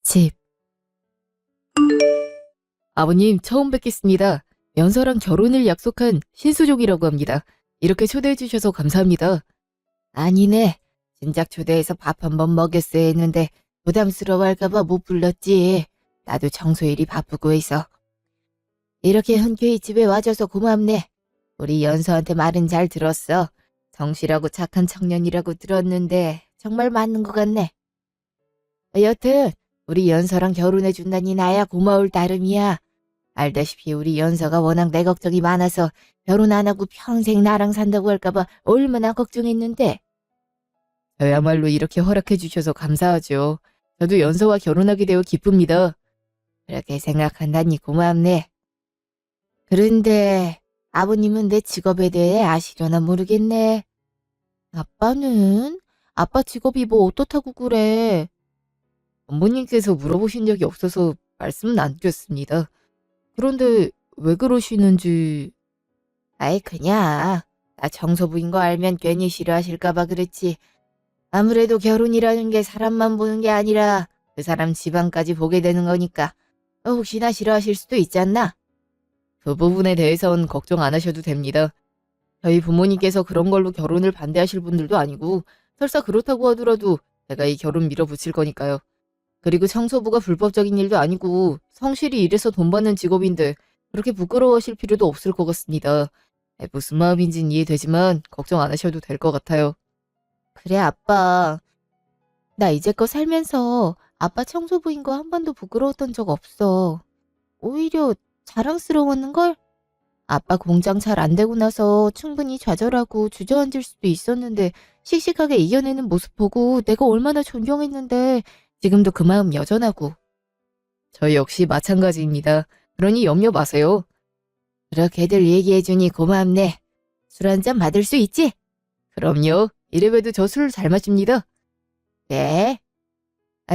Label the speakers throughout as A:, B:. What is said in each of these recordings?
A: 집. 아버님, 처음 뵙겠습니다. 연서랑 결혼을 약속한 신수족이라고 합니다. 이렇게 초대해 주셔서 감사합니다. 아니네. 진작 초대해서 밥 한번 먹였어야 했는데 부담스러워할까봐 못 불렀지. 나도 청소일이 바쁘고 해서. 이렇게 흔쾌히 집에 와줘서 고맙네. 우리 연서한테 말은 잘 들었어. 성실하고 착한 청년이라고 들었는데 정말 맞는 것 같네. 여튼 우리 연서랑 결혼해 준다니 나야 고마울 따름이야. 알다시피 우리 연서가 워낙 내 걱정이 많아서 결혼 안 하고 평생 나랑 산다고 할까봐 얼마나 걱정했는데. 저야말로 이렇게 허락해 주셔서 감사하죠. 저도 연서와 결혼하게 되어 기쁩니다. 그렇게 생각한다니 고맙네. 그런데 아버님은 내 직업에 대해 아시려나 모르겠네. 아빠는? 아빠 직업이 뭐 어떻다고 그래? 어머님께서 물어보신 적이 없어서 말씀은 안 드렸습니다. 그런데 왜 그러시는지. 아이 그냥 나 청소부인 거 알면 괜히 싫어하실까 봐 그랬지. 아무래도 결혼이라는 게 사람만 보는 게 아니라 그 사람 집안까지 보게 되는 거니까 혹시나 싫어하실 수도 있지 않나? 그 부분에 대해선 걱정 안 하셔도 됩니다. 저희 부모님께서 그런 걸로 결혼을 반대하실 분들도 아니고 설사 그렇다고 하더라도 제가 이 결혼 밀어붙일 거니까요. 그리고 청소부가 불법적인 일도 아니고 성실히 일해서 돈 받는 직업인데 그렇게 부끄러워하실 필요도 없을 것 같습니다. 무슨 마음인지는 이해되지만 걱정 안 하셔도 될 것 같아요. 그래 아빠. 나 이제껏 살면서 아빠 청소부인 거 한 번도 부끄러웠던 적 없어. 오히려 자랑스러웠는걸? 아빠 공장 잘 안 되고 나서 충분히 좌절하고 주저앉을 수도 있었는데 씩씩하게 이겨내는 모습 보고 내가 얼마나 존경했는데 지금도 그 마음 여전하고. 저 역시 마찬가지입니다. 그러니 염려 마세요. 그렇게들 얘기해주니 고맙네. 술 한 잔 받을 수 있지? 그럼요. 이래봬도 저 술 잘 마십니다. 네.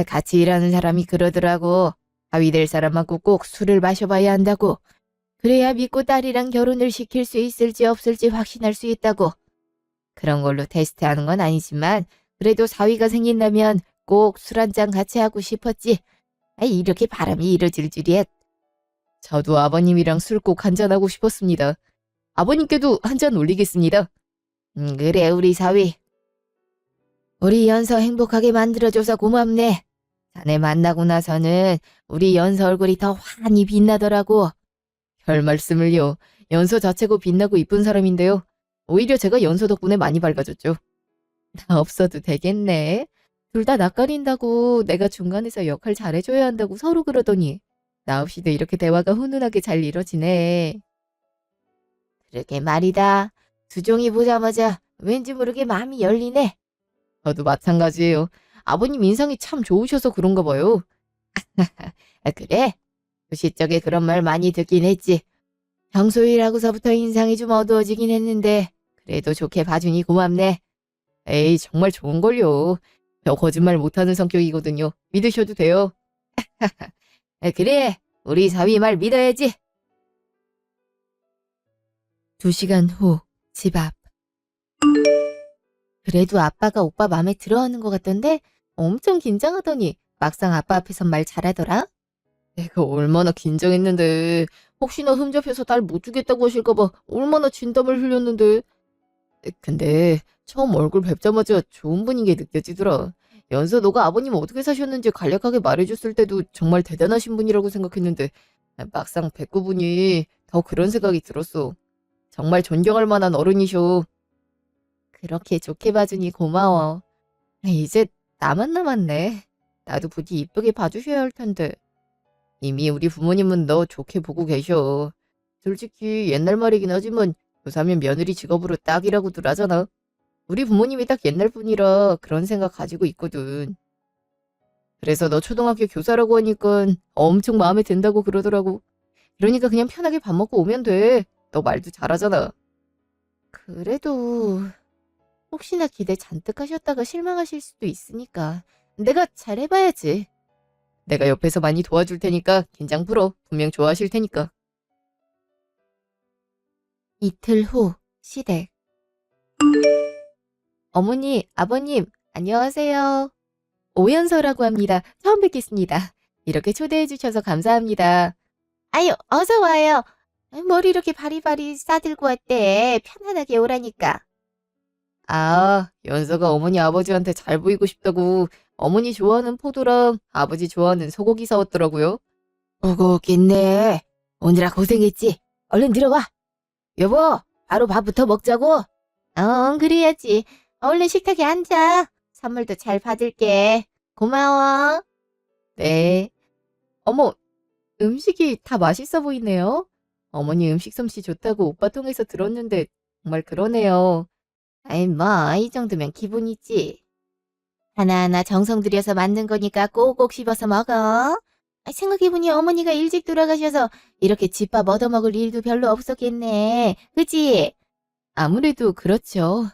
A: 같이 일하는 사람이 그러더라고. 가위 될 사람하고 꼭 술을 마셔봐야 한다고. 그래야 믿고 딸이랑 결혼을 시킬 수 있을지 없을지 확신할 수 있다고. 그런 걸로 테스트하는 건 아니지만 그래도 사위가 생긴다면 꼭 술 한 잔 같이 하고 싶었지. 이렇게 바람이 이뤄질 줄이야. 저도 아버님이랑 술 꼭 한 잔 하고 싶었습니다. 아버님께도 한 잔 올리겠습니다. 그래 우리 사위. 우리 연서 행복하게 만들어줘서 고맙네. 자네 만나고 나서는 우리 연서 얼굴이 더 환히 빛나더라고. 별 말씀을요. 연서 자체고 빛나고 이쁜 사람인데요. 오히려 제가 연서 덕분에 많이 밝아졌죠. 나 없어도 되겠네. 둘 다 낯가린다고 내가 중간에서 역할 잘해줘야 한다고 서로 그러더니 나 없이도 이렇게 대화가 훈훈하게 잘 이뤄지네. 그러게 말이다. 두 종이 보자마자 왠지 모르게 마음이 열리네. 저도 마찬가지예요. 아버님 인상이 참 좋으셔서 그런가 봐요. 그래? 그 시적에 그런 말 많이 듣긴 했지. 평소일하고서부터 인상이 좀 어두워지긴 했는데 그래도 좋게 봐주니 고맙네. 에이 정말 좋은걸요. 저 거짓말 못하는 성격이거든요. 믿으셔도 돼요. 그래 우리 사위 말 믿어야지. 2시간 후 집 앞. 그래도 아빠가 오빠 맘에 들어하는 것 같던데 엄청 긴장하더니 막상 아빠 앞에선 말 잘하더라. 내가 얼마나 긴장했는데 혹시나 흠잡혀서 딸 못 주겠다고 하실까봐 얼마나 진땀을 흘렸는데. 근데 처음 얼굴 뵙자마자 좋은 분인 게 느껴지더라. 연서 너가 아버님 어떻게 사셨는지 간략하게 말해줬을 때도 정말 대단하신 분이라고 생각했는데 막상 뵙고 보니 더 그런 생각이 들었어. 정말 존경할 만한 어른이셔. 그렇게 좋게 봐주니 고마워. 이제 나만 남았네. 나도 부디 이쁘게 봐주셔야 할 텐데. 이미 우리 부모님은 너 좋게 보고 계셔. 솔직히 옛날 말이긴 하지만 고3면 며느리 직업으로 딱이라고들 하잖아. 우리 부모님이 딱 옛날 분이라 그런 생각 가지고 있거든. 그래서 너 초등학교 교사라고 하니까 엄청 마음에 든다고 그러더라고. 그러니까 그냥 편하게 밥 먹고 오면 돼. 너 말도 잘하잖아. 그래도 혹시나 기대 잔뜩 하셨다가 실망하실 수도 있으니까 내가 잘해봐야지. 내가 옆에서 많이 도와줄 테니까 긴장 풀어. 분명 좋아하실 테니까. 이틀 후 시댁. 어머니, 아버님, 안녕하세요. 오연서라고 합니다. 처음 뵙겠습니다. 이렇게 초대해 주셔서 감사합니다. 아유, 어서 와요. 뭘 이렇게 바리바리 싸들고 왔대. 편안하게 오라니까. 아, 연서가 어머니 아버지한테 잘 보이고 싶다고 어머니 좋아하는 포도랑 아버지 좋아하는 소고기 사왔더라고요. 무겁겠네. 오느라 고생했지. 얼른 들어와. 여보, 바로 밥부터 먹자고. 그래야지. 얼른 식탁에 앉아. 선물도 잘 받을게. 고마워. 네. 어머, 음식이 다 맛있어 보이네요. 어머니 음식 솜씨 좋다고 오빠 통해서 들었는데 정말 그러네요. 아이, 뭐, 이 정도면 기본이지. 하나하나 정성 들여서 만든 거니까 꼭꼭 씹어서 먹어. 생각해보니 어머니가 일찍 돌아가셔서 이렇게 집밥 얻어먹을 일도 별로 없었겠네. 그치? 아무래도 그렇죠.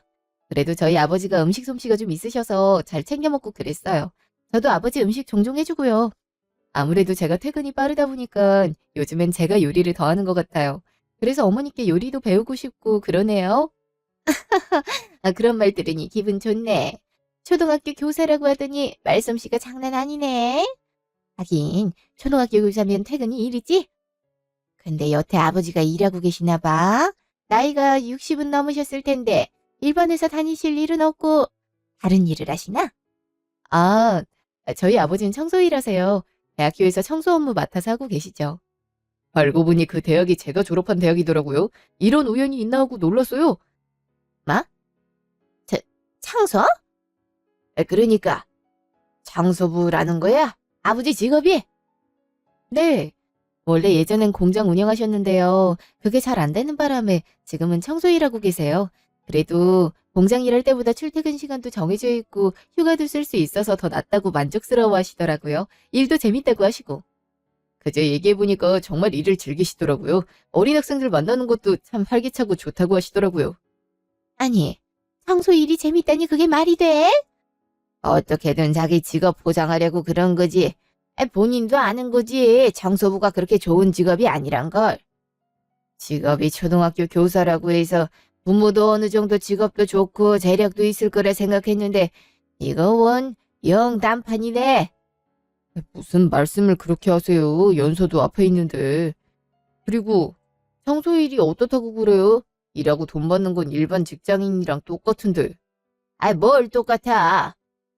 A: 그래도 저희 아버지가 음식 솜씨가 좀 있으셔서 잘 챙겨 먹고 그랬어요. 저도 아버지 음식 종종 해주고요. 아무래도 제가 퇴근이 빠르다 보니까 요즘엔 제가 요리를 더 하는 것 같아요. 그래서 어머니께 요리도 배우고 싶고 그러네요. 그런 말 들으니 기분 좋네. 초등학교 교사라고 하더니 말솜씨가 장난 아니네. 하긴 초등학교 교사면 퇴근이 일이지? 근데 여태 아버지가 일하고 계시나 봐. 나이가 60은 넘으셨을 텐데 일반 회사 다니실 일은 없고 다른 일을 하시나? 아, 저희 아버지는 청소일하세요. 대학교에서 청소 업무 맡아서 하고 계시죠. 알고 보니 그 대학이 제가 졸업한 대학이더라고요. 이런 우연이 있나 하고 놀랐어요. 뭐? 창서? 그러니까 창소부라는 거야? 아버지 직업이? 네. 원래 예전엔 공장 운영하셨는데요. 그게 잘 안 되는 바람에 지금은 청소 일하고 계세요. 그래도 공장 일할 때보다 출퇴근 시간도 정해져 있고 휴가도 쓸 수 있어서 더 낫다고 만족스러워 하시더라고요. 일도 재밌다고 하시고. 그제 얘기해보니까 정말 일을 즐기시더라고요. 어린 학생들 만나는 것도 참 활기차고 좋다고 하시더라고요. 아니, 청소 일이 재밌다니 그게 말이 돼? 어떻게든 자기 직업 보장하려고 그런 거지. 본인도 아는 거지. 청소부가 그렇게 좋은 직업이 아니란 걸. 직업이 초등학교 교사라고 해서 부모도 어느 정도 직업도 좋고 재력도 있을 거라 생각했는데 이거 원 영 단판이네. 무슨 말씀을 그렇게 하세요. 연서도 앞에 있는데. 그리고 청소 일이 어떻다고 그래요? 일하고 돈 받는 건 일반 직장인이랑 똑같은데. 뭘 똑같아.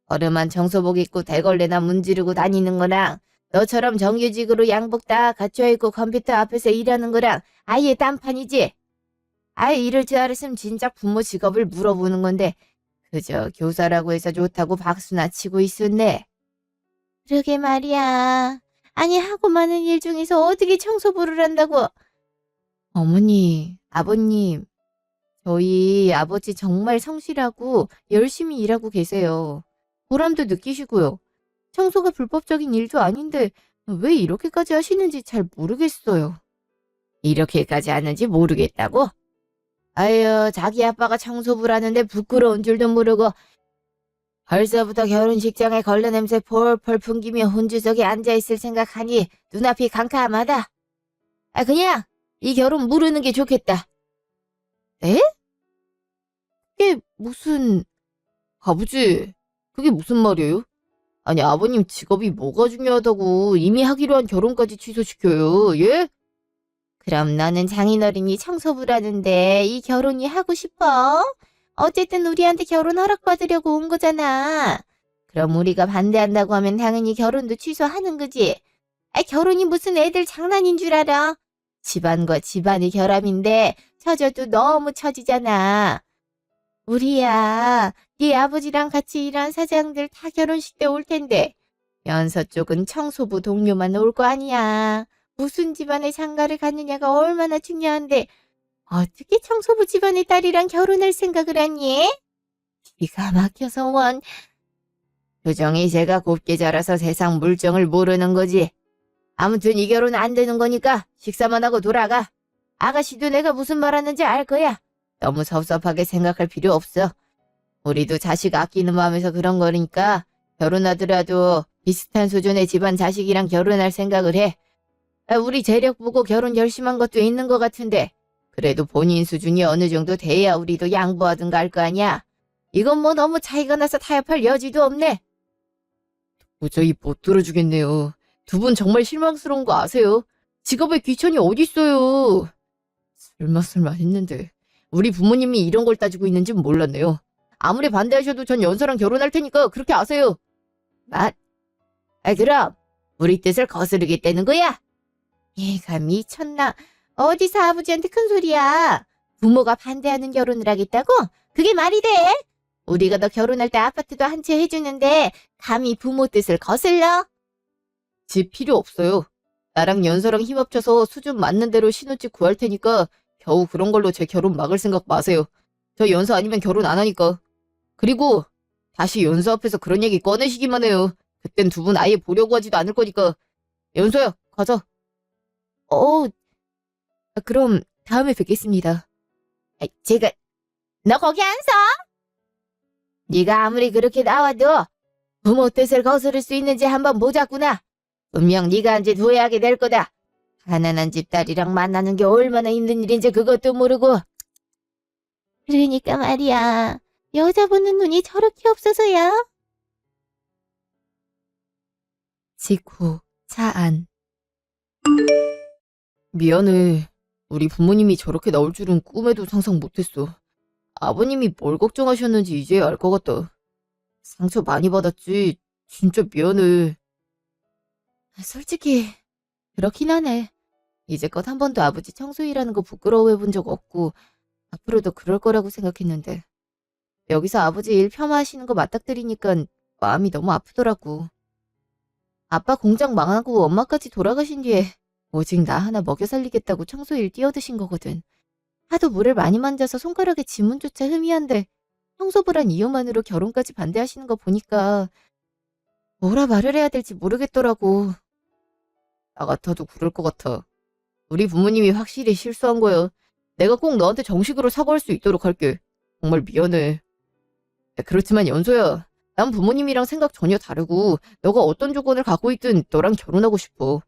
A: 허름한 청소복 입고 대걸레나 문지르고 다니는 거랑 너처럼 정규직으로 양복 딱 갖춰입고 컴퓨터 앞에서 일하는 거랑 아예 딴판이지. 이럴 줄 알았으면 진작 부모 직업을 물어보는 건데 그저 교사라고 해서 좋다고 박수나 치고 있었네. 그러게 말이야. 아니 하고 많은 일 중에서 어떻게 청소부를 한다고. 어머니, 아버님, 저희 아버지 정말 성실하고 열심히 일하고 계세요. 보람도 느끼시고요. 청소가 불법적인 일도 아닌데 왜 이렇게까지 하시는지 잘 모르겠어요. 이렇게까지 하는지 모르겠다고? 아유, 자기 아빠가 청소부라는데 부끄러운 줄도 모르고 벌써부터 결혼식장에 걸레 냄새 폴폴 풍기며 혼주석에 앉아있을 생각하니 눈앞이 캄캄하다. 그냥 이 결혼 무르는 게 좋겠다. 에? 그게 무슨... 아버지, 그게 무슨 말이에요? 아니, 아버님 직업이 뭐가 중요하다고 이미 하기로 한 결혼까지 취소시켜요, 예? 그럼 너는 장인어른이 청소부라는데 이 결혼이 하고 싶어? 어쨌든 우리한테 결혼 허락받으려고 온 거잖아. 그럼 우리가 반대한다고 하면 당연히 결혼도 취소하는 거지. 결혼이 무슨 애들 장난인 줄 알아? 집안과 집안의 결합인데 처져도 너무 처지잖아. 우리야, 네 아버지랑 같이 일한 사장들 다 결혼식 때 올 텐데 연서 쪽은 청소부 동료만 올 거 아니야. 무슨 집안의 장가를 갖느냐가 얼마나 중요한데 어떻게 청소부 집안의 딸이랑 결혼할 생각을 하니? 기가 막혀서 원. 표정이 제가 곱게 자라서 세상 물정을 모르는 거지. 아무튼 이 결혼 안 되는 거니까 식사만 하고 돌아가. 아가씨도 내가 무슨 말 하는지 알 거야. 너무 섭섭하게 생각할 필요 없어. 우리도 자식 아끼는 마음에서 그런 거니까 결혼하더라도 비슷한 수준의 집안 자식이랑 결혼할 생각을 해. 우리 재력 보고 결혼 결심한 것도 있는 것 같은데 그래도 본인 수준이 어느 정도 돼야 우리도 양보하든가 할 거 아니야. 이건 뭐 너무 차이가 나서 타협할 여지도 없네. 도저히 못 들어주겠네요. 두 분 정말 실망스러운 거 아세요? 직업에 귀천이 어딨어요. 설마 했는데 우리 부모님이 이런 걸 따지고 있는지 몰랐네요. 아무리 반대하셔도 전 연서랑 결혼할 테니까 그렇게 아세요. 그럼 우리 뜻을 거스르겠다는 거야? 얘가 미쳤나? 어디서 아버지한테 큰 소리야. 부모가 반대하는 결혼을 하겠다고? 그게 말이 돼? 우리가 너 결혼할 때 아파트도 한 채 해주는데 감히 부모 뜻을 거슬러? 집 필요 없어요. 나랑 연서랑 힘합쳐서 수준 맞는 대로 신혼집 구할 테니까 겨우 그런 걸로 제 결혼 막을 생각 마세요. 저 연서 아니면 결혼 안 하니까. 그리고 다시 연서 앞에서 그런 얘기 꺼내시기만 해요. 그땐 두 분 아예 보려고 하지도 않을 거니까. 연서야, 가자. 그럼 다음에 뵙겠습니다. 너 거기 안 서? 네가 아무리 그렇게 나와도 부모 뜻을 거스를 수 있는지 한번 보자꾸나. 분명 네가 한 짓 후회하게 될 거다. 가난한 집 딸이랑 만나는 게 얼마나 힘든 일인지 그것도 모르고. 그러니까 말이야. 여자 보는 눈이 저렇게 없어서야. 직후 차 안. 미안해. 우리 부모님이 저렇게 나올 줄은 꿈에도 상상 못했어. 아버님이 뭘 걱정하셨는지 이제야 알 것 같다. 상처 많이 받았지. 진짜 미안해. 솔직히 그렇긴 하네. 이제껏 한 번도 아버지 청소일하는 거 부끄러워해 본 적 없고 앞으로도 그럴 거라고 생각했는데 여기서 아버지 일 폄하하시는 거 맞닥뜨리니까 마음이 너무 아프더라고. 아빠 공장 망하고 엄마까지 돌아가신 뒤에 오직 나 하나 먹여 살리겠다고 청소일 뛰어드신 거거든. 하도 물을 많이 만져서 손가락에 지문조차 흠이한데 청소부란 이유만으로 결혼까지 반대하시는 거 보니까 뭐라 말을 해야 될지 모르겠더라고. 나 같아도 그럴 것 같아. 우리 부모님이 확실히 실수한 거야. 내가 꼭 너한테 정식으로 사과할 수 있도록 할게. 정말 미안해. 그렇지만 연서야, 난 부모님이랑 생각 전혀 다르고 너가 어떤 조건을 갖고 있든 너랑 결혼하고 싶어.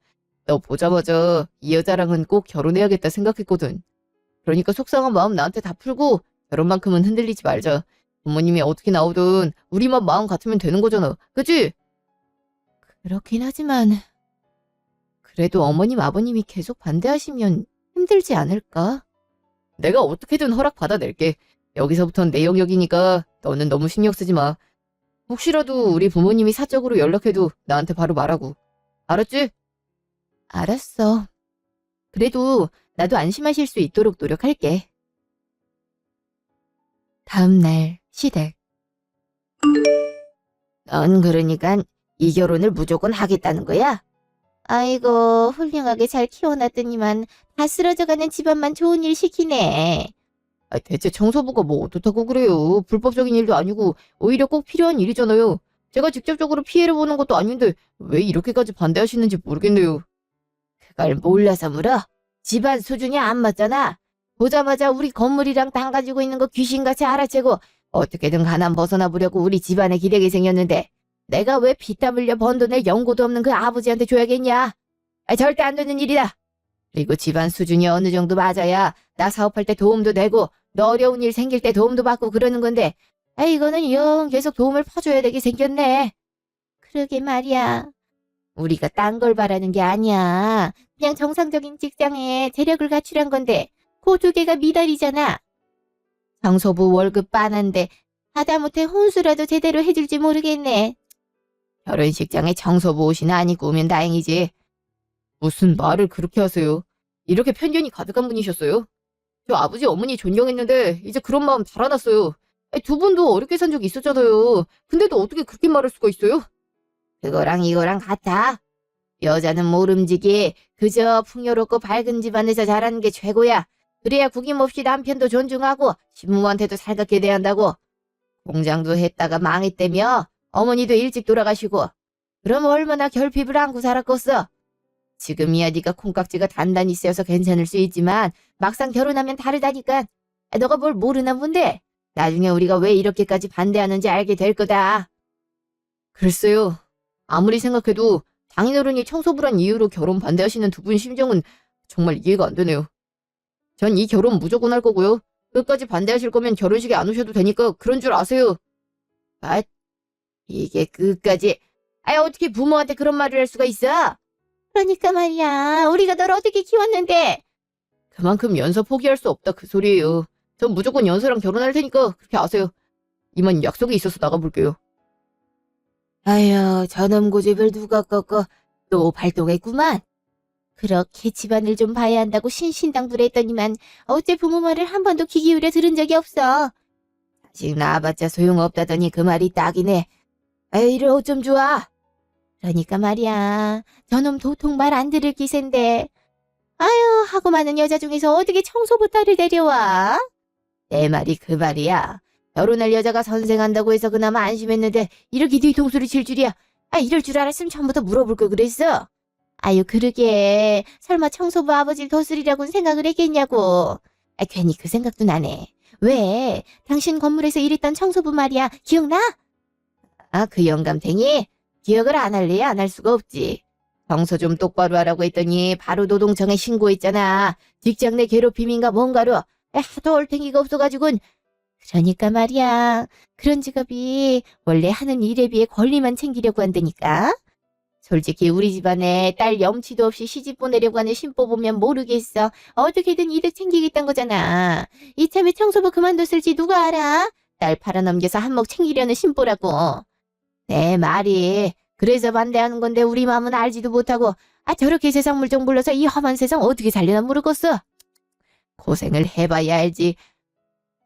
A: 너 보자마자 이 여자랑은 꼭 결혼해야겠다 생각했거든. 그러니까 속상한 마음 나한테 다 풀고 결혼만큼은 흔들리지 말자. 부모님이 어떻게 나오든 우리만 마음 같으면 되는 거잖아. 그치? 그렇긴 하지만 그래도 어머님 아버님이 계속 반대하시면 힘들지 않을까? 내가 어떻게든 허락 받아낼게. 여기서부턴 내 영역이니까 너는 너무 신경 쓰지 마. 혹시라도 우리 부모님이 사적으로 연락해도 나한테 바로 말하고. 알았지? 알았어. 그래도 나도 안심하실 수 있도록 노력할게. 다음 날 시댁. 넌 그러니까 이 결혼을 무조건 하겠다는 거야? 아이고, 훌륭하게 잘 키워놨더니만 다 쓰러져가는 집안만 좋은 일 시키네. 대체 청소부가 뭐 어떻다고 그래요. 불법적인 일도 아니고 오히려 꼭 필요한 일이잖아요. 제가 직접적으로 피해를 보는 것도 아닌데 왜 이렇게까지 반대하시는지 모르겠네요. 그걸 몰라서 물어? 집안 수준이 안 맞잖아. 보자마자 우리 건물이랑 땅 가지고 있는 거 귀신같이 알아채고 어떻게든 가난 벗어나 보려고 우리 집안에 기대게 생겼는데 내가 왜 피땀 흘려 번 돈을 연고도 없는 그 아버지한테 줘야겠냐? 절대 안 되는 일이다. 그리고 집안 수준이 어느 정도 맞아야 나 사업할 때 도움도 되고 너 어려운 일 생길 때 도움도 받고 그러는 건데 이거는 영 계속 도움을 퍼줘야 되게 생겼네. 그러게 말이야. 우리가 딴 걸 바라는 게 아니야. 그냥 정상적인 직장에 재력을 갖추란 건데 그 두 개가 미달이잖아. 청소부 월급 빠는데 하다못해 혼수라도 제대로 해줄지 모르겠네. 결혼식장에 청소부 옷이나 안 입고 오면 다행이지. 무슨 말을 그렇게 하세요? 이렇게 편견이 가득한 분이셨어요? 저 아버지 어머니 존경했는데 이제 그런 마음 달아났어요. 두 분도 어렵게 산 적이 있었잖아요. 근데도 어떻게 그렇게 말할 수가 있어요? 그거랑 이거랑 같아. 여자는 모름지기 그저 풍요롭고 밝은 집안에서 자라는 게 최고야. 그래야 구김없이 남편도 존중하고 신부한테도 살갑게 대한다고. 공장도 했다가 망했다며 어머니도 일찍 돌아가시고. 그럼 얼마나 결핍을 안고 살았겠어. 지금이야 네가 콩깍지가 단단히 세어서 괜찮을 수 있지만 막상 결혼하면 다르다니까. 너가 뭘 모르나 본데. 나중에 우리가 왜 이렇게까지 반대하는지 알게 될 거다. 글쎄요. 아무리 생각해도 장인어른이 청소부란 이유로 결혼 반대하시는 두 분 심정은 정말 이해가 안 되네요. 전 이 결혼 무조건 할 거고요. 끝까지 반대하실 거면 결혼식에 안 오셔도 되니까 그런 줄 아세요. 이게 끝까지. 어떻게 부모한테 그런 말을 할 수가 있어? 그러니까 말이야. 우리가 널 어떻게 키웠는데. 그만큼 연서 포기할 수 없다 그 소리예요. 전 무조건 연서랑 결혼할 테니까 그렇게 아세요. 이만 약속이 있어서 나가볼게요. 아휴, 저놈 고집을 누가 꺾어 또 발동했구만. 그렇게 집안을 좀 봐야 한다고 신신당부했더니만 어째 부모 말을 한 번도 귀 기울여 들은 적이 없어. 자식 낳아봤자 소용없다더니 그 말이 딱이네. 에이를 어쩜 좋아. 그러니까 말이야. 저놈 도통 말 안 들을 기세인데. 아유, 하고 많은 여자 중에서 어떻게 청소부 딸을 데려와? 내 말이 그 말이야. 결혼할 여자가 선생한다고 해서 그나마 안심했는데 이렇게 뒤통수를 칠 줄이야. 아, 이럴 줄 알았으면 처음부터 물어볼 걸 그랬어. 아유, 그러게. 설마 청소부 아버지를 도쓰리라고는 생각을 했겠냐고. 아, 괜히 그 생각도 나네. 왜? 당신 건물에서 일했던 청소부 말이야. 기억나? 아, 그 영감탱이? 기억을 안 할래? 안 할 수가 없지. 청소 좀 똑바로 하라고 했더니 바로 노동청에 신고했잖아. 직장 내 괴롭힘인가 뭔가로. 하도 얼탱이가 없어가지고는. 그러니까 말이야. 그런 직업이 원래 하는 일에 비해 권리만 챙기려고 한다니까. 솔직히 우리 집안에 딸 염치도 없이 시집 보내려고 하는 신보 보면 모르겠어. 어떻게든 이득 챙기겠다는 거잖아. 이참에 청소부 그만뒀을지 누가 알아? 딸 팔아넘겨서 한몫 챙기려는 신보라고. 내 말이 그래서 반대하는 건데 우리 마음은 알지도 못하고 저렇게 세상 물정 불러서 이 험한 세상 어떻게 살려나 모르겠어. 고생을 해봐야 알지.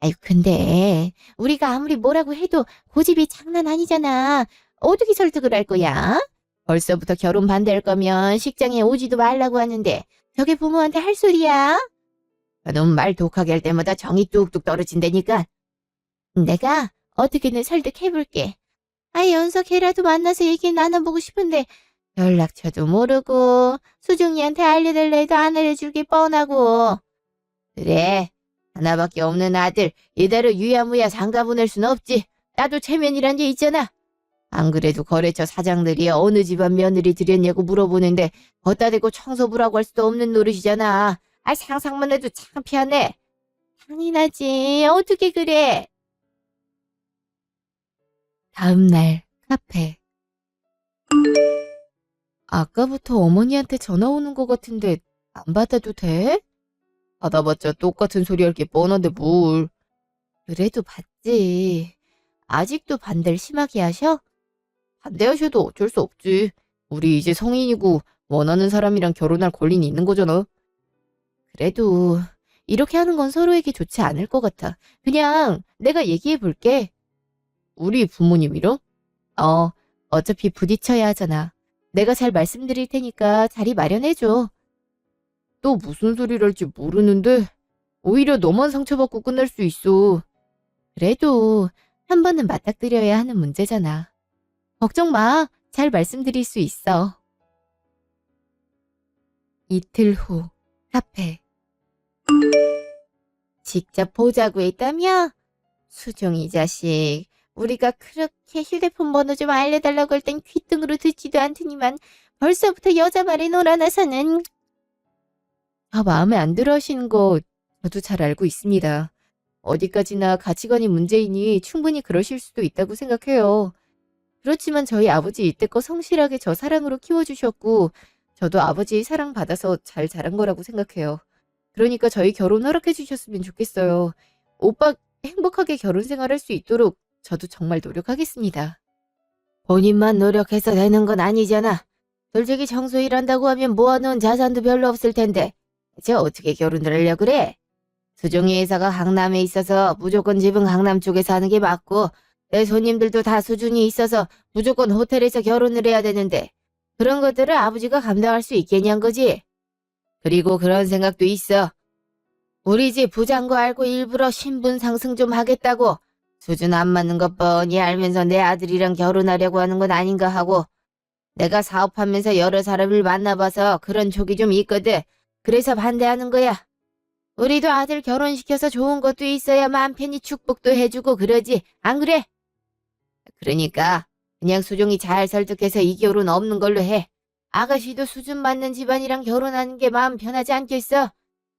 A: 아유, 근데 우리가 아무리 뭐라고 해도 고집이 장난 아니잖아. 어떻게 설득을 할 거야? 벌써부터 결혼 반대할 거면 식장에 오지도 말라고 하는데 저게 부모한테 할 소리야? 저놈 말 독하게 할 때마다 정이 뚝뚝 떨어진다니까. 내가 어떻게든 설득해볼게. 연서 걔라도 만나서 얘기 나눠보고 싶은데 연락처도 모르고 수정이한테 알려달라 해도 안 알려줄 게 뻔하고. 그래, 하나밖에 없는 아들 이대로 유야무야 상가 보낼 순 없지. 나도 체면이란 게 있잖아. 안 그래도 거래처 사장들이 어느 집안 며느리 들였냐고 물어보는데 걷다 대고 청소부라고 할 수도 없는 노릇이잖아. 상상만 해도 창피하네. 당연하지. 어떻게 그래. 다음날 카페. 아까부터 어머니한테 전화 오는 것 같은데 안 받아도 돼? 받아봤자 똑같은 소리 할 게 뻔한데 뭘. 그래도 받지. 아직도 반대를 심하게 하셔? 반대하셔도 어쩔 수 없지. 우리 이제 성인이고 원하는 사람이랑 결혼할 권리는 있는 거잖아. 그래도 이렇게 하는 건 서로에게 좋지 않을 것 같아. 그냥 내가 얘기해 볼게. 우리 부모님이랑? 어차피 부딪혀야 하잖아. 내가 잘 말씀드릴 테니까 자리 마련해줘. 또 무슨 소리를 할지 모르는데 오히려 너만 상처받고 끝날 수 있어. 그래도 한 번은 맞닥뜨려야 하는 문제잖아. 걱정 마. 잘 말씀드릴 수 있어. 이틀 후 카페. 직접 보자고 했다며? 수정이 자식. 우리가 그렇게 휴대폰 번호 좀 알려달라고 할 땐 귓등으로 듣지도 않더니만 벌써부터 여자 말에 놀아나서는. 저 마음에 안 들어 하시는 거 저도 잘 알고 있습니다. 어디까지나 가치관이 문제이니 충분히 그러실 수도 있다고 생각해요. 그렇지만 저희 아버지 이때껏 성실하게 저 사랑으로 키워주셨고 저도 아버지 사랑 받아서 잘 자란 거라고 생각해요. 그러니까 저희 결혼 허락해 주셨으면 좋겠어요. 오빠 행복하게 결혼 생활할 수 있도록 저도 정말 노력하겠습니다. 본인만 노력해서 되는 건 아니잖아. 솔직히 청소 일한다고 하면 모아놓은 자산도 별로 없을 텐데 대체 어떻게 결혼을 하려고 그래? 수정이 회사가 강남에 있어서 무조건 집은 강남 쪽에 사는 게 맞고 내 손님들도 다 수준이 있어서 무조건 호텔에서 결혼을 해야 되는데 그런 것들을 아버지가 감당할 수 있겠냐는 거지. 그리고 그런 생각도 있어. 우리 집 부자인 거 알고 일부러 신분 상승 좀 하겠다고 수준 안 맞는 것 뻔히 알면서 내 아들이랑 결혼하려고 하는 건 아닌가 하고 내가 사업하면서 여러 사람을 만나봐서 그런 촉이 좀 있거든. 그래서 반대하는 거야. 우리도 아들 결혼시켜서 좋은 것도 있어야 마음 편히 축복도 해주고 그러지. 안 그래? 그러니까 그냥 수종이 잘 설득해서 이 결혼 없는 걸로 해. 아가씨도 수준 맞는 집안이랑 결혼하는 게 마음 편하지 않겠어?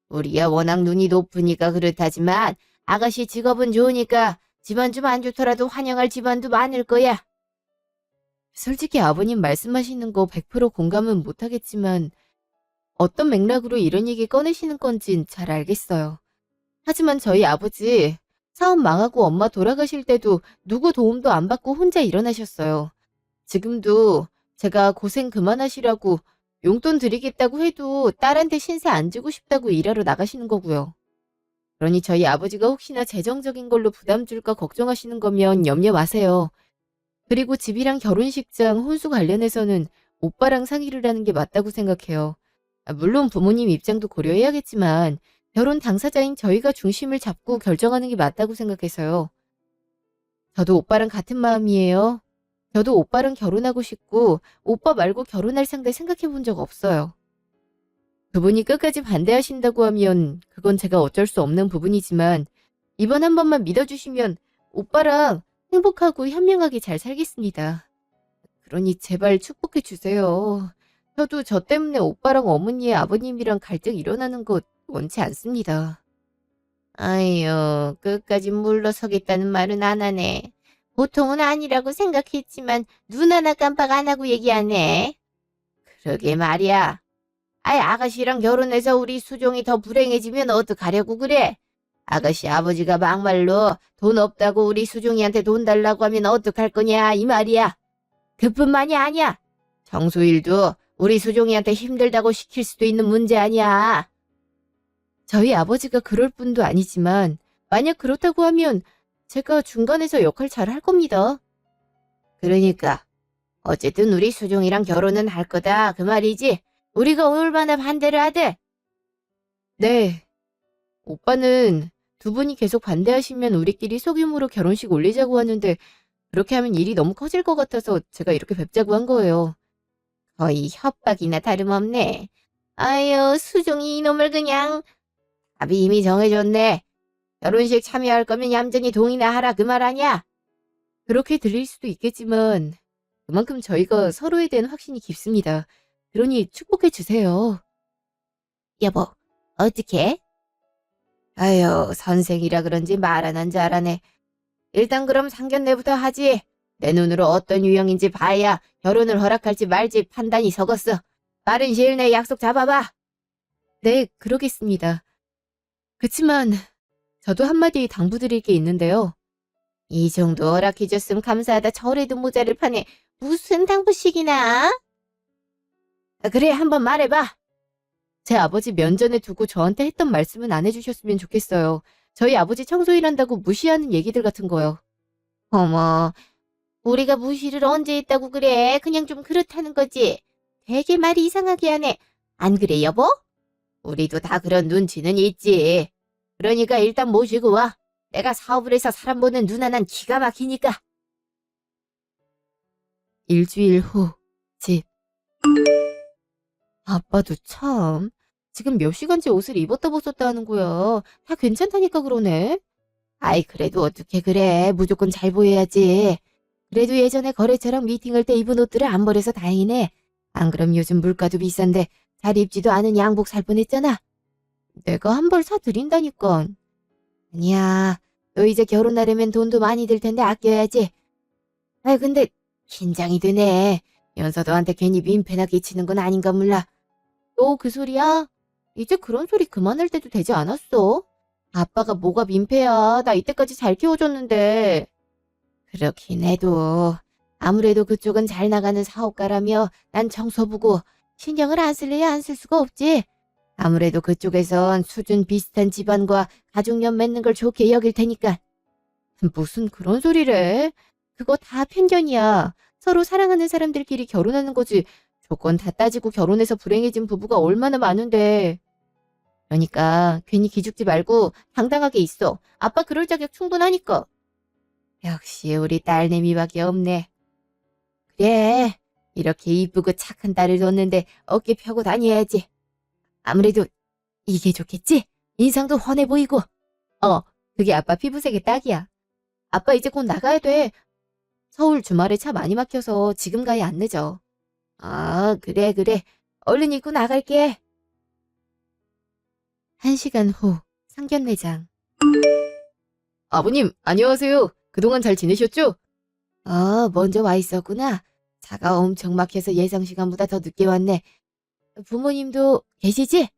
A: 우리야 워낙 눈이 높으니까 그렇다지만 아가씨 직업은 좋으니까 집안 좀 안 좋더라도 환영할 집안도 많을 거야. 솔직히 아버님 말씀하시는 거 100% 공감은 못하겠지만 어떤 맥락으로 이런 얘기 꺼내시는 건진 잘 알겠어요. 하지만 저희 아버지 사업 망하고 엄마 돌아가실 때도 누구 도움도 안 받고 혼자 일어나셨어요. 지금도 제가 고생 그만하시라고 용돈 드리겠다고 해도 딸한테 신세 안 지고 싶다고 일하러 나가시는 거고요. 그러니 저희 아버지가 혹시나 재정적인 걸로 부담 줄까 걱정하시는 거면 염려 마세요. 그리고 집이랑 결혼식장 혼수 관련해서는 오빠랑 상의를 하는 게 맞다고 생각해요. 물론 부모님 입장도 고려해야겠지만 결혼 당사자인 저희가 중심을 잡고 결정하는 게 맞다고 생각해서요. 저도 오빠랑 같은 마음이에요. 저도 오빠랑 결혼하고 싶고 오빠 말고 결혼할 상대 생각해 본 적 없어요. 그분이 끝까지 반대하신다고 하면 그건 제가 어쩔 수 없는 부분이지만 이번 한 번만 믿어주시면 오빠랑 행복하고 현명하게 잘 살겠습니다. 그러니 제발 축복해 주세요. 저도 저 때문에 오빠랑 어머니의 아버님이랑 갈등 일어나는 거 원치 않습니다. 아유, 끝까지 물러서겠다는 말은 안 하네. 보통은 아니라고 생각했지만 눈 하나 깜빡 안 하고 얘기하네. 그러게 말이야. 아이, 아가씨랑 결혼해서 우리 수종이 더 불행해지면 어떡하려고 그래? 아가씨 아버지가 막말로 돈 없다고 우리 수종이한테 돈 달라고 하면 어떡할 거냐 이 말이야. 그뿐만이 아니야. 정수일도 우리 수종이한테 힘들다고 시킬 수도 있는 문제 아니야. 저희 아버지가 그럴 뿐도 아니지만 만약 그렇다고 하면 제가 중간에서 역할 잘 할 겁니다. 그러니까 어쨌든 우리 수종이랑 결혼은 할 거다 그 말이지. 우리가 얼마나 반대를 하대? 네. 오빠는 두 분이 계속 반대하시면 우리끼리 소규모로 결혼식 올리자고 하는데 그렇게 하면 일이 너무 커질 것 같아서 제가 이렇게 뵙자고 한 거예요. 거의 협박이나 다름없네. 아유, 수종이 이놈을 그냥. 답이 이미 정해졌네. 결혼식 참여할 거면 얌전히 동의나 하라 그 말 아니야? 그렇게 들릴 수도 있겠지만 그만큼 저희가 서로에 대한 확신이 깊습니다. 그러니 축복해 주세요. 여보, 어떡해? 아유, 선생이라 그런지 말 안 한 줄 알아네. 일단 그럼 상견례부터 하지. 내 눈으로 어떤 유형인지 봐야 결혼을 허락할지 말지 판단이 서겠어. 빠른 시일 내에 약속 잡아봐. 네, 그러겠습니다. 그치만 저도 한마디 당부드릴 게 있는데요. 이 정도 허락해줬음 감사하다 저래도 모자를 파네. 무슨 당부식이나? 그래, 한번 말해봐. 제 아버지 면전에 두고 저한테 했던 말씀은 안 해주셨으면 좋겠어요. 저희 아버지 청소일 한다고 무시하는 얘기들 같은 거요. 어머, 우리가 무시를 언제 했다고 그래? 그냥 좀 그렇다는 거지. 되게 말이 이상하게 하네. 안 그래, 여보? 우리도 다 그런 눈치는 있지. 그러니까 일단 모시고 와. 내가 사업을 해서 사람 보는 눈 하나는 기가 막히니까. 일주일 후, 집. 아빠도 참. 지금 몇 시간째 옷을 입었다 벗었다 하는 거야. 다 괜찮다니까 그러네. 아이, 그래도 어떻게 그래. 무조건 잘 보여야지. 그래도 예전에 거래처랑 미팅할 때 입은 옷들을 안 버려서 다행이네. 안 그럼 요즘 물가도 비싼데 잘 입지도 않은 양복 살 뻔했잖아. 내가 한 벌 사드린다니까. 아니야. 너 이제 결혼하려면 돈도 많이 들 텐데 아껴야지. 아이, 근데 긴장이 되네. 연서도한테 괜히 민폐나 끼치는 건 아닌가 몰라. 너 그 소리야? 이제 그런 소리 그만할 때도 되지 않았어? 아빠가 뭐가 민폐야. 나 이때까지 잘 키워줬는데. 그렇긴 해도 아무래도 그쪽은 잘 나가는 사업가라며 난 청소부고 신경을 안 쓸래야 안 쓸 수가 없지. 아무래도 그쪽에선 수준 비슷한 집안과 가족연 맺는 걸 좋게 여길 테니까. 무슨 그런 소리래. 그거 다 편견이야. 서로 사랑하는 사람들끼리 결혼하는 거지. 조건 다 따지고 결혼해서 불행해진 부부가 얼마나 많은데. 그러니까 괜히 기죽지 말고 당당하게 있어. 아빠 그럴 자격 충분하니까. 역시 우리 딸내미밖에 없네. 그래, 이렇게 이쁘고 착한 딸을 뒀는데 어깨 펴고 다녀야지. 아무래도 이게 좋겠지? 인상도 훤해 보이고. 그게 아빠 피부색에 딱이야. 아빠 이제 곧 나가야 돼. 서울 주말에 차 많이 막혀서 지금 가야 안 늦어. 아, 그래, 그래. 얼른 입고 나갈게. 1시간 후, 상견례장. 아버님, 안녕하세요. 그동안 잘 지내셨죠? 먼저 와 있었구나. 차가 엄청 막혀서 예상 시간보다 더 늦게 왔네. 부모님도 계시지?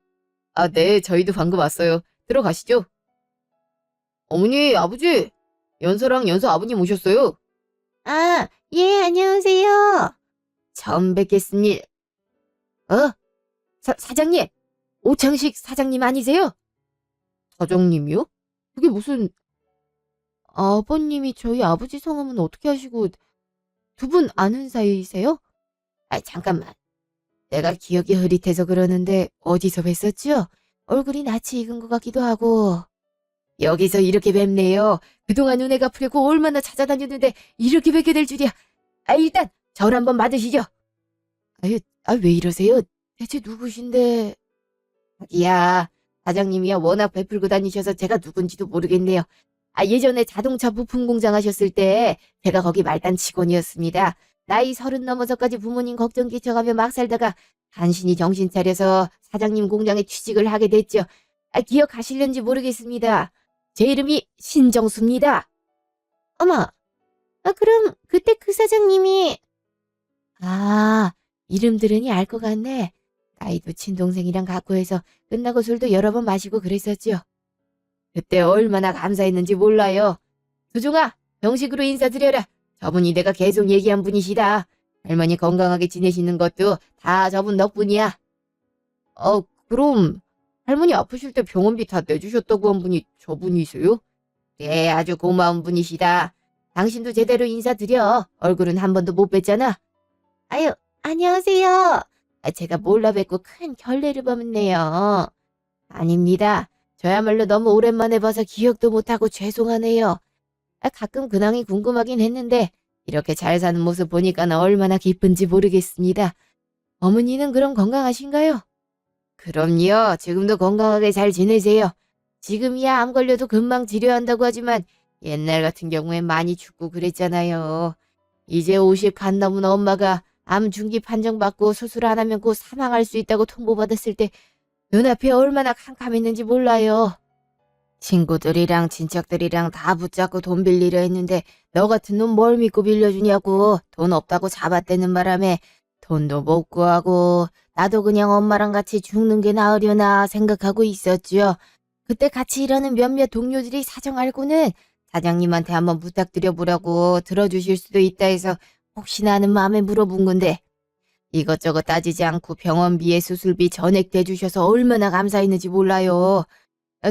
A: 아, 네, 저희도 방금 왔어요. 들어가시죠. 어머니, 아버지, 연서랑 연서 아버님 오셨어요. 아, 예, 안녕하세요. 처음 뵙겠습니다. 어? 사장님, 오창식 사장님 아니세요? 사장님이요? 그게 무슨, 아버님이 저희 아버지 성함은 어떻게 하시고, 두 분 아는 사이세요? 아, 잠깐만. 내가 기억이 흐릿해서 그러는데, 어디서 뵀었죠? 얼굴이 낯이 익은 것 같기도 하고. 여기서 이렇게 뵙네요. 그동안 은혜가 풀리고 얼마나 찾아다녔는데, 이렇게 뵙게 될 줄이야. 아, 일단, 절 한번 받으시죠. 아유, 왜 이러세요? 대체 누구신데? 자기야, 사장님이야 워낙 베풀고 다니셔서 제가 누군지도 모르겠네요. 아, 예전에 자동차 부품 공장 하셨을 때 제가 거기 말단 직원이었습니다. 나이 30 넘어서까지 부모님 걱정 끼쳐가며 막 살다가 간신히 정신 차려서 사장님 공장에 취직을 하게 됐죠. 아, 기억하실는지 모르겠습니다. 제 이름이 신정수입니다. 어머, 그럼 그때 그 사장님이... 아, 이름 들으니 알 것 같네. 나이도 친동생이랑 같고 해서 끝나고 술도 여러 번 마시고 그랬었죠. 그때 얼마나 감사했는지 몰라요. 두종아, 정식으로 인사드려라. 저분이 내가 계속 얘기한 분이시다. 할머니 건강하게 지내시는 것도 다 저분 덕분이야. 그럼 할머니 아프실 때 병원비 다 내주셨다고 한 분이 저분이세요? 네, 아주 고마운 분이시다. 당신도 제대로 인사드려. 얼굴은 한 번도 못 뵀잖아. 아유, 안녕하세요. 제가 몰라 뵙고 큰 결례를 범했네요. 아닙니다. 저야말로 너무 오랜만에 봐서 기억도 못하고 죄송하네요. 가끔 근황이 궁금하긴 했는데 이렇게 잘 사는 모습 보니까 얼마나 기쁜지 모르겠습니다. 어머니는 그럼 건강하신가요? 그럼요. 지금도 건강하게 잘 지내세요. 지금이야 암 걸려도 금방 치료한다고 하지만 옛날 같은 경우엔 많이 죽고 그랬잖아요. 이제 50 간 넘은 엄마가 암 중기 판정받고 수술 안 하면 곧 사망할 수 있다고 통보받았을 때 눈앞이 얼마나 캄캄했는지 몰라요. 친구들이랑 친척들이랑 다 붙잡고 돈 빌리려 했는데 너 같은 놈 뭘 믿고 빌려주냐고 돈 없다고 잡아떼는 바람에 돈도 못 구하고 나도 그냥 엄마랑 같이 죽는 게 나으려나 생각하고 있었죠. 그때 같이 일하는 몇몇 동료들이 사정 알고는 사장님한테 한번 부탁드려 보라고 들어주실 수도 있다 해서 혹시나 하는 마음에 물어본 건데 이것저것 따지지 않고 병원비에 수술비 전액 대주셔서 얼마나 감사했는지 몰라요.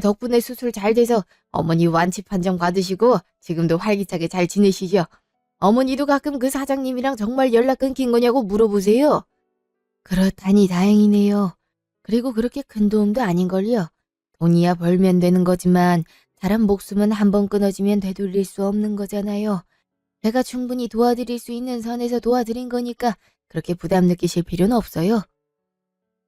A: 덕분에 수술 잘 돼서 어머니 완치 판정 받으시고 지금도 활기차게 잘 지내시죠. 어머니도 가끔 그 사장님이랑 정말 연락 끊긴 거냐고 물어보세요. 그렇다니 다행이네요. 그리고 그렇게 큰 도움도 아닌걸요. 돈이야 벌면 되는 거지만 사람 목숨은 한 번 끊어지면 되돌릴 수 없는 거잖아요. 제가 충분히 도와드릴 수 있는 선에서 도와드린 거니까 그렇게 부담 느끼실 필요는 없어요.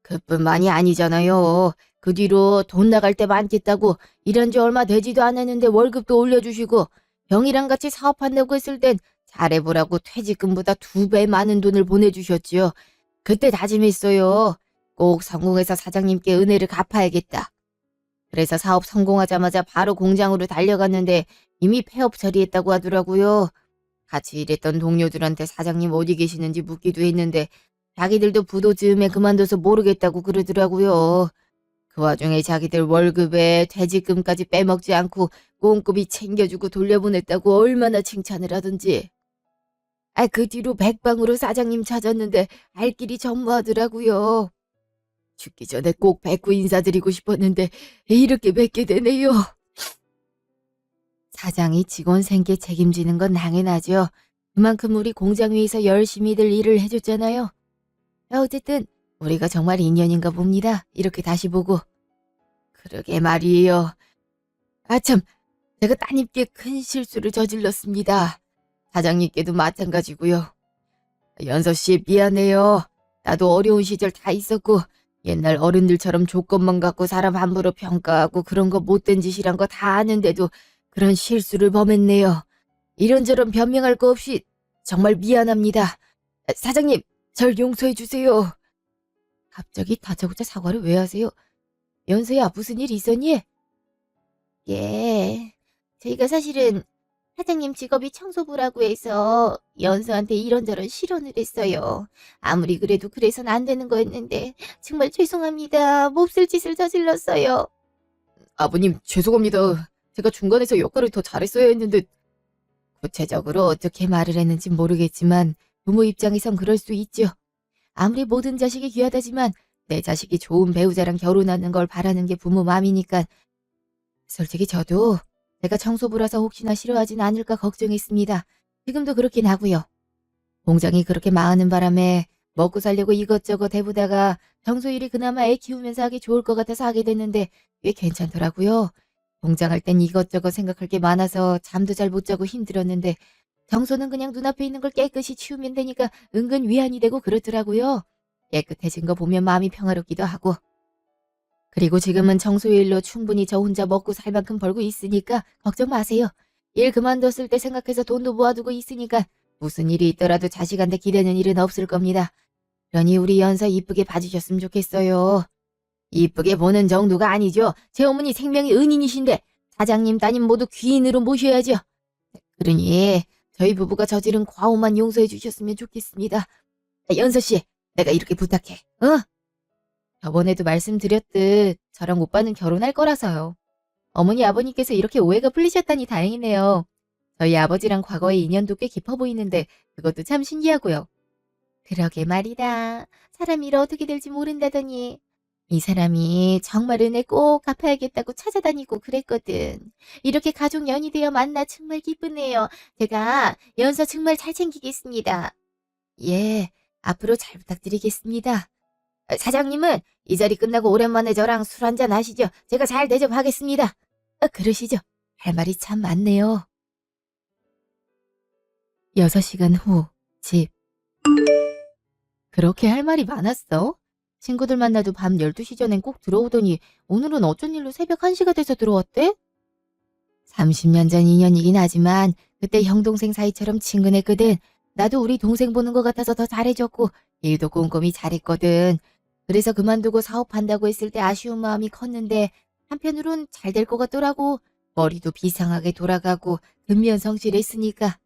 A: 그뿐만이 아니잖아요. 그 뒤로 돈 나갈 때 많겠다고 일한 지 얼마 되지도 않았는데 월급도 올려주시고 형이랑 같이 사업한다고 했을 땐 잘해보라고 퇴직금보다 2배 많은 돈을 보내주셨지요. 그때 다짐했어요. 꼭 성공해서 사장님께 은혜를 갚아야겠다. 그래서 사업 성공하자마자 바로 공장으로 달려갔는데 이미 폐업 처리했다고 하더라고요. 같이 일했던 동료들한테 사장님 어디 계시는지 묻기도 했는데 자기들도 부도 즈음에 그만둬서 모르겠다고 그러더라고요. 그 와중에 자기들 월급에 퇴직금까지 빼먹지 않고 꼼꼼히 챙겨주고 돌려보냈다고 얼마나 칭찬을 하던지. 그 뒤로 백방으로 사장님 찾았는데 알 길이 전무하더라고요. 죽기 전에 꼭 뵙고 인사드리고 싶었는데 이렇게 뵙게 되네요. 사장이 직원 생계 책임지는 건 당연하죠. 그만큼 우리 공장 위에서 열심히들 일을 해줬잖아요. 어쨌든 우리가 정말 인연인가 봅니다. 이렇게 다시 보고. 그러게 말이에요. 참, 제가 따님께 큰 실수를 저질렀습니다. 사장님께도 마찬가지고요. 연서 씨 미안해요. 나도 어려운 시절 다 있었고 옛날 어른들처럼 조건만 갖고 사람 함부로 평가하고 그런 거 못된 짓이란 거 다 아는데도 그런 실수를 범했네요. 이런저런 변명할 거 없이 정말 미안합니다. 사장님, 절 용서해 주세요. 갑자기 다짜고짜 사과를 왜 하세요? 연서야, 무슨 일 있었니? 예, 저희가 사실은 사장님 직업이 청소부라고 해서 연서한테 이런저런 실언을 했어요. 아무리 그래도 그래선 안 되는 거였는데 정말 죄송합니다. 몹쓸 짓을 저질렀어요. 아버님, 죄송합니다. 제가 중간에서 역할을 더 잘했어야 했는데. 구체적으로 어떻게 말을 했는지 모르겠지만 부모 입장에선 그럴 수 있죠. 아무리 모든 자식이 귀하다지만 내 자식이 좋은 배우자랑 결혼하는 걸 바라는 게 부모 마음이니까. 솔직히 저도 제가 청소부라서 혹시나 싫어하진 않을까 걱정했습니다. 지금도 그렇긴 하고요. 공장이 그렇게 망하는 바람에 먹고 살려고 이것저것 해보다가 청소일이 그나마 애 키우면서 하기 좋을 것 같아서 하게 됐는데 꽤 괜찮더라고요. 공장 할 땐 이것저것 생각할 게 많아서 잠도 잘 못 자고 힘들었는데 청소는 그냥 눈앞에 있는 걸 깨끗이 치우면 되니까 은근 위안이 되고 그렇더라고요. 깨끗해진 거 보면 마음이 평화롭기도 하고. 그리고 지금은 청소일로 충분히 저 혼자 먹고 살 만큼 벌고 있으니까 걱정 마세요. 일 그만뒀을 때 생각해서 돈도 모아두고 있으니까 무슨 일이 있더라도 자식한테 기대는 일은 없을 겁니다. 그러니 우리 연서 이쁘게 봐주셨으면 좋겠어요. 이쁘게 보는 정도가 아니죠. 제 어머니 생명의 은인이신데 사장님 따님 모두 귀인으로 모셔야죠. 그러니 저희 부부가 저지른 과오만 용서해 주셨으면 좋겠습니다. 연서 씨, 내가 이렇게 부탁해. 어? 저번에도 말씀드렸듯 저랑 오빠는 결혼할 거라서요. 어머니 아버님께서 이렇게 오해가 풀리셨다니 다행이네요. 저희 아버지랑 과거의 인연도 꽤 깊어 보이는데 그것도 참 신기하고요. 그러게 말이다. 사람 일 어떻게 될지 모른다더니 이 사람이 정말 은혜 꼭 갚아야겠다고 찾아다니고 그랬거든. 이렇게 가족 연이 되어 만나 정말 기쁘네요. 제가 연서 정말 잘 챙기겠습니다. 예, 앞으로 잘 부탁드리겠습니다. 사장님은 이 자리 끝나고 오랜만에 저랑 술 한잔 하시죠. 제가 잘 대접하겠습니다. 그러시죠. 할 말이 참 많네요. 6시간 후, 집. 그렇게 할 말이 많았어? 친구들 만나도 밤 12시 전엔 꼭 들어오더니 오늘은 어쩐 일로 새벽 1시가 돼서 들어왔대? 30년 전 인연이긴 하지만 그때 형 동생 사이처럼 친근했거든. 나도 우리 동생 보는 것 같아서 더 잘해줬고 일도 꼼꼼히 잘했거든. 그래서 그만두고 사업한다고 했을 때 아쉬운 마음이 컸는데 한편으론 잘 될 것 같더라고. 머리도 비상하게 돌아가고 근면성실했으니까.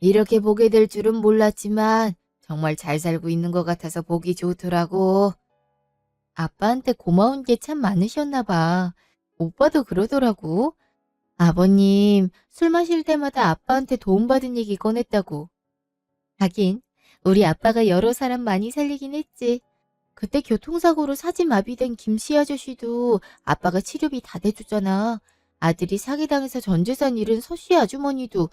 A: 이렇게 보게 될 줄은 몰랐지만 정말 잘 살고 있는 것 같아서 보기 좋더라고. 아빠한테 고마운 게 참 많으셨나 봐. 오빠도 그러더라고. 아버님 술 마실 때마다 아빠한테 도움받은 얘기 꺼냈다고. 하긴 우리 아빠가 여러 사람 많이 살리긴 했지. 그때 교통사고로 사지마비된 김씨 아저씨도 아빠가 치료비 다 대줬잖아. 아들이 사기당해서 전 재산 잃은 서씨 아주머니도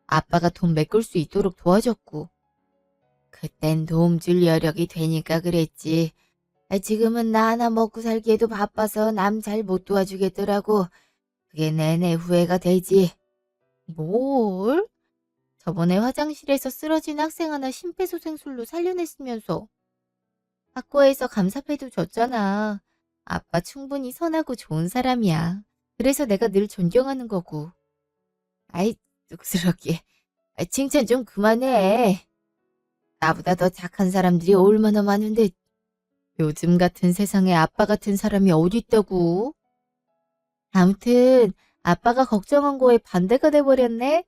A: 아빠가 돈 메꿀 수 있도록 도와줬고. 그땐 도움 줄 여력이 되니까 그랬지. 지금은 나 하나 먹고 살기에도 바빠서 남 잘 못 도와주겠더라고. 그게 내내 후회가 되지. 뭘? 저번에 화장실에서 쓰러진 학생 하나 심폐소생술로 살려냈으면서 학교에서 감사패도 줬잖아. 아빠 충분히 선하고 좋은 사람이야. 그래서 내가 늘 존경하는 거고. 아이, 쑥스럽게. 칭찬 좀 그만해. 나보다 더 착한 사람들이 얼마나 많은데 요즘 같은 세상에 아빠 같은 사람이 어딨다고. 아무튼 아빠가 걱정한 거에 반대가 돼버렸네.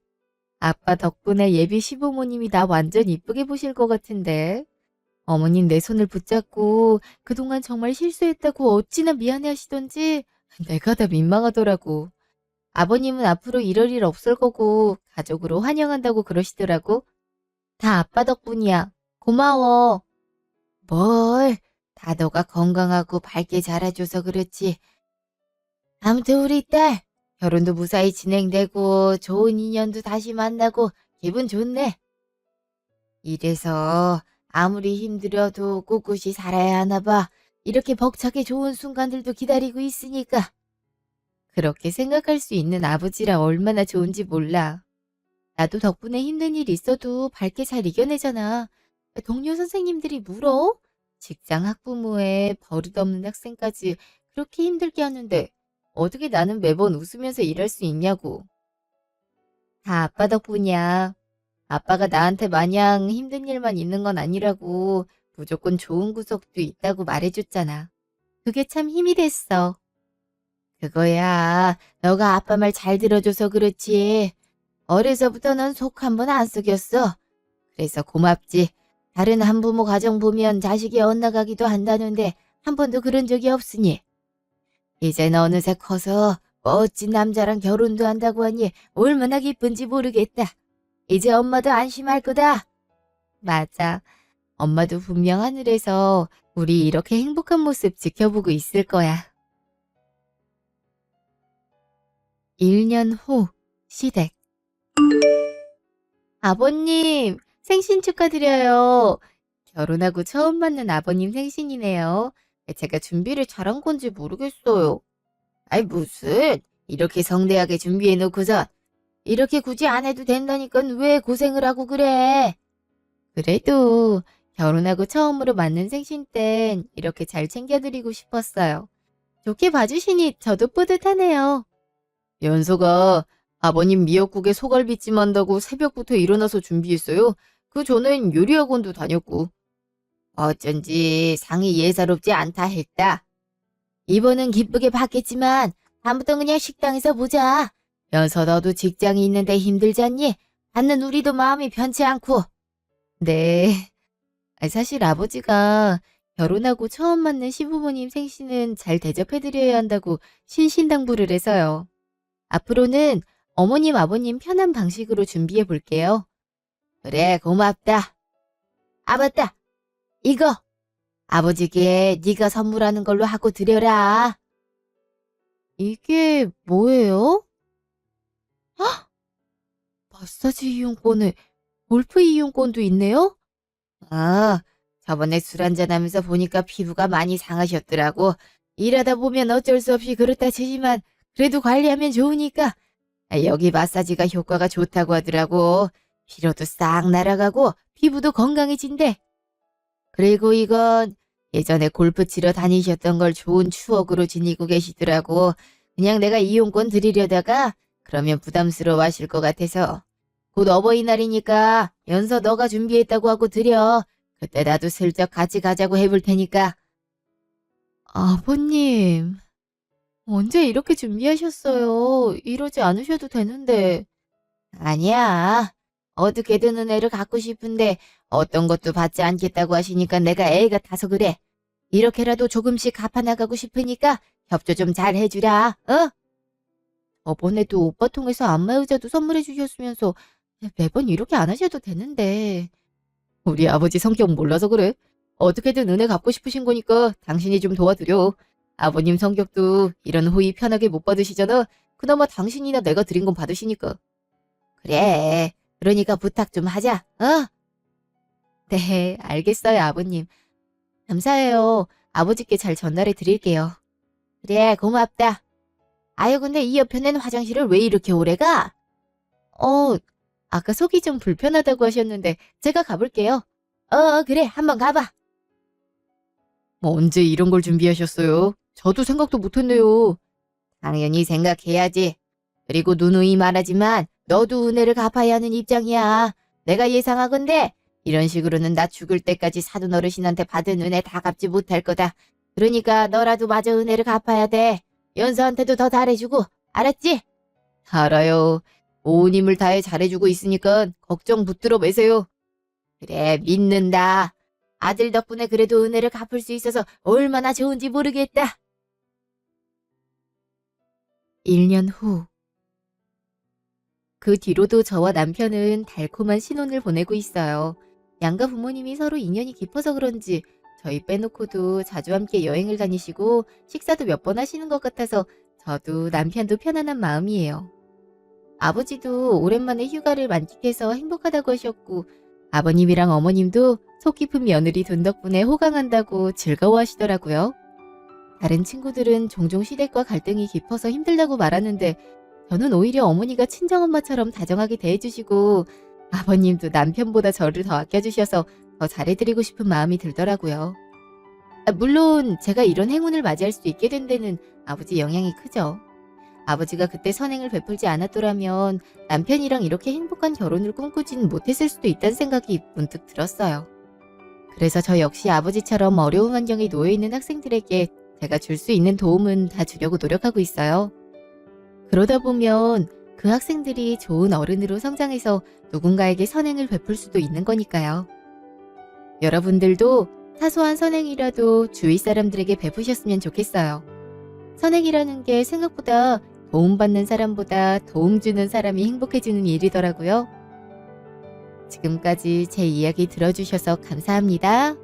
A: 아빠 덕분에 예비 시부모님이 나 완전 이쁘게 보실 것 같은데. 어머님 내 손을 붙잡고 그동안 정말 실수했다고 어찌나 미안해 하시던지 내가 다 민망하더라고. 아버님은 앞으로 이럴 일 없을 거고 가족으로 환영한다고 그러시더라고. 다 아빠 덕분이야. 고마워. 뭘, 다 너가 건강하고 밝게 자라줘서 그렇지. 아무튼 우리 딸 결혼도 무사히 진행되고 좋은 인연도 다시 만나고 기분 좋네. 이래서 아무리 힘들어도 꿋꿋이 살아야 하나 봐. 이렇게 벅차게 좋은 순간들도 기다리고 있으니까. 그렇게 생각할 수 있는 아버지라 얼마나 좋은지 몰라. 나도 덕분에 힘든 일 있어도 밝게 잘 이겨내잖아. 동료 선생님들이 물어? 직장 학부모에 버릇없는 학생까지 그렇게 힘들게 하는데 어떻게 나는 매번 웃으면서 일할 수 있냐고. 다 아빠 덕분이야. 아빠가 나한테 마냥 힘든 일만 있는 건 아니라고 무조건 좋은 구석도 있다고 말해줬잖아. 그게 참 힘이 됐어. 그거야. 너가 아빠 말 잘 들어줘서 그렇지. 어려서부터 넌 속 한 번 안 썩였어. 그래서 고맙지. 다른 한부모 가정 보면 자식이 엇나가기도 한다는데 한 번도 그런 적이 없으니. 이젠 어느새 커서 멋진 남자랑 결혼도 한다고 하니 얼마나 기쁜지 모르겠다. 이제 엄마도 안심할 거다. 맞아. 엄마도 분명 하늘에서 우리 이렇게 행복한 모습 지켜보고 있을 거야. 1년 후 시댁. 아버님, 생신 축하드려요. 결혼하고 처음 맞는 아버님 생신이네요. 제가 준비를 잘한 건지 모르겠어요. 아이, 무슨, 이렇게 성대하게 준비해놓고서 이렇게 굳이 안 해도 된다니까 왜 고생을 하고 그래? 그래도 결혼하고 처음으로 맞는 생신 땐 이렇게 잘 챙겨드리고 싶었어요. 좋게 봐주시니 저도 뿌듯하네요. 연서가 아버님 미역국에 소갈비찜 한다고 새벽부터 일어나서 준비했어요. 그 전엔 요리학원도 다녔고. 어쩐지 상이 예사롭지 않다 했다. 이번은 기쁘게 받겠지만 다음부터 그냥 식당에서 보자. 연서 너도 직장이 있는데 힘들지 않니? 받는 우리도 마음이 편치 않고. 네. 사실 아버지가 결혼하고 처음 맞는 시부모님 생신은 잘 대접해드려야 한다고 신신당부를 해서요. 앞으로는 어머님, 아버님 편한 방식으로 준비해 볼게요. 그래, 고맙다. 아, 맞다. 이거 아버지께 네가 선물하는 걸로 하고 드려라. 이게 뭐예요? 헉! 마사지 이용권에 골프 이용권도 있네요? 아, 저번에 술 한잔하면서 보니까 피부가 많이 상하셨더라고. 일하다 보면 어쩔 수 없이 그렇다 치지만 그래도 관리하면 좋으니까. 여기 마사지가 효과가 좋다고 하더라고. 피로도 싹 날아가고 피부도 건강해진대. 그리고 이건 예전에 골프 치러 다니셨던 걸 좋은 추억으로 지니고 계시더라고. 그냥 내가 이용권 드리려다가 그러면 부담스러워 하실 것 같아서. 곧 어버이날이니까 연서 너가 준비했다고 하고 드려. 그때 나도 슬쩍 같이 가자고 해볼 테니까. 아버님, 언제 이렇게 준비하셨어요? 이러지 않으셔도 되는데. 아니야. 어떻게든 은혜를 갖고 싶은데 어떤 것도 받지 않겠다고 하시니까 내가 애 같아서 그래. 이렇게라도 조금씩 갚아나가고 싶으니까 협조 좀 잘 해주라. 어? 저번에도 오빠 통해서 안마의자도 선물해 주셨으면서 매번 이렇게 안 하셔도 되는데. 우리 아버지 성격 몰라서 그래. 어떻게든 은혜 갚고 싶으신 거니까 당신이 좀 도와드려. 아버님 성격도 이런 호의 편하게 못 받으시잖아. 그나마 당신이나 내가 드린 건 받으시니까. 그래. 그러니까 부탁 좀 하자. 어? 네, 알겠어요, 아버님. 감사해요. 아버지께 잘 전달해 드릴게요. 그래, 고맙다. 아유, 근데 이 옆에는 화장실을 왜 이렇게 오래 가? 아까 속이 좀 불편하다고 하셨는데 제가 가볼게요. 그래, 한번 가봐. 뭐 언제 이런 걸 준비하셨어요? 저도 생각도 못했네요. 당연히 생각해야지. 그리고 누누이 말하지만 너도 은혜를 갚아야 하는 입장이야. 내가 예상하건대 이런 식으로는 나 죽을 때까지 사돈 어르신한테 받은 은혜 다 갚지 못할 거다. 그러니까 너라도 마저 은혜를 갚아야 돼. 연서한테도 더 잘해주고, 알았지? 알아요. 온 힘을 다해 잘해주고 있으니까 걱정 붙들어 매세요. 그래, 믿는다. 아들 덕분에 그래도 은혜를 갚을 수 있어서 얼마나 좋은지 모르겠다. 1년 후. 그 뒤로도 저와 남편은 달콤한 신혼을 보내고 있어요. 양가 부모님이 서로 인연이 깊어서 그런지 저희 빼놓고도 자주 함께 여행을 다니시고 식사도 몇 번 하시는 것 같아서 저도 남편도 편안한 마음이에요. 아버지도 오랜만에 휴가를 만끽해서 행복하다고 하셨고 아버님이랑 어머님도 속 깊은 며느리 둔 덕분에 호강한다고 즐거워하시더라고요. 다른 친구들은 종종 시댁과 갈등이 깊어서 힘들다고 말하는데 저는 오히려 어머니가 친정엄마처럼 다정하게 대해주시고 아버님도 남편보다 저를 더 아껴주셔서 더 잘해드리고 싶은 마음이 들더라고요. 물론 제가 이런 행운을 맞이할 수 있게 된 데는 아버지 영향이 크죠. 아버지가 그때 선행을 베풀지 않았더라면 남편이랑 이렇게 행복한 결혼을 꿈꾸진 못했을 수도 있다는 생각이 문득 들었어요. 그래서 저 역시 아버지처럼 어려운 환경에 놓여있는 학생들에게 제가 줄 수 있는 도움은 다 주려고 노력하고 있어요. 그러다 보면 그 학생들이 좋은 어른으로 성장해서 누군가에게 선행을 베풀 수도 있는 거니까요. 여러분들도 사소한 선행이라도 주위 사람들에게 베푸셨으면 좋겠어요. 선행이라는 게 생각보다 도움받는 사람보다 도움 주는 사람이 행복해지는 일이더라고요. 지금까지 제 이야기 들어주셔서 감사합니다.